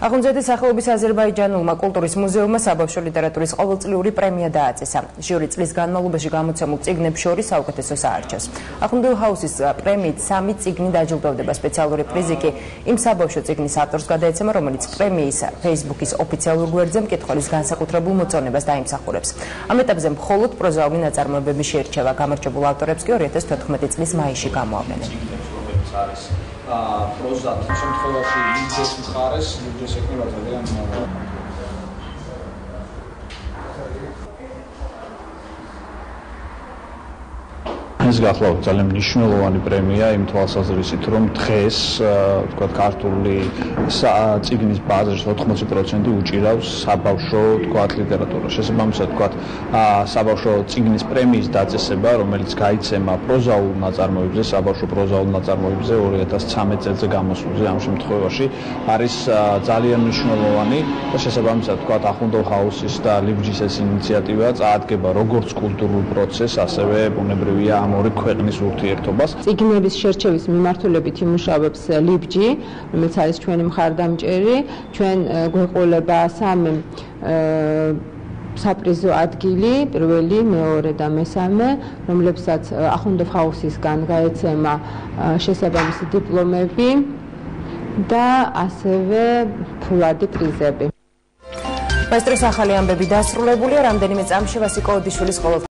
ახუნძეთის სახელობის აზერბაიჯანულმა კულტურის მუზეუმმა საბავშვო ლიტერატურის ყოველწლიური პრემია დააწესა. ჟიური წლის განმავლობაში გამოცემულ წიგნებს შორის საუკეთესოს აარჩევს. ახუნდელ ჰაუსის პრემიით 3 წიგნი დაჯილდოვდება. სპეციალური პრიზი კი იმ საბავშვო წიგნის ავტორს გადაეცემა, რომელიც პრემიის Facebook-ის ოფიციალურ გვერდზე მკითხველის განსაკუთრებულ მოწონებას დაიმსახურებს. ამ ეტაპზე მხოლოდ პროზაული ნაწარმოებები შეირჩევა. გამარჯვებულ ავტორებს კი 2014 წლის მაისში გამოაყენეს. პროზა შემთხვევაში ლიბჯეს მხარეს, ლიბჯეს ეკნება ძალიან ეს გახლავთ ძალიან მნიშვნელოვანი პრემია იმ თვალსაზრისით, რომ დღეს თქვა ქართული წიგნის ბაზრის 80% უჭირავს საბავშვო თქვა ლიტერატურას. შესაბამისად თქვა საბავშვო წიგნის პრემიის დაწესება, რომელიც გაიცემა პროზაულ ნაწარმოებებზე, საბავშვო პროზაულ ნაწარმოებებზე 2013 წელზე გამოსვლაზე ამ შემთხვევაში არის ძალიან მნიშვნელოვანი და შესაბამისად თქვა ახუნდელ ჰაუსის და ლიბჯის ეს ინიციატივა წაადგება როგორც კულტურულ პროცესს, ასევე ბუნებრივია ორი ქვეყნის ურთიერთობას. წიგნების შერჩევის მიმართულებით იმუშავებს ლიბჯი, რომელიც არის ჩვენი მხარდამჭერი. ჩვენ გვეყოლება 3 საპრიზო ადგილი, პირველი, მეორე და მესამე, რომლებსაც ახუნდელ ჰაუსისგან გაეცემა შესაბამისი დიპლომები და ასევე ფულადი პრიზები. მაესტროს ახალი ამბები დასრულებულია. რამდენიმე წამში ვასიკო ოდიშვილის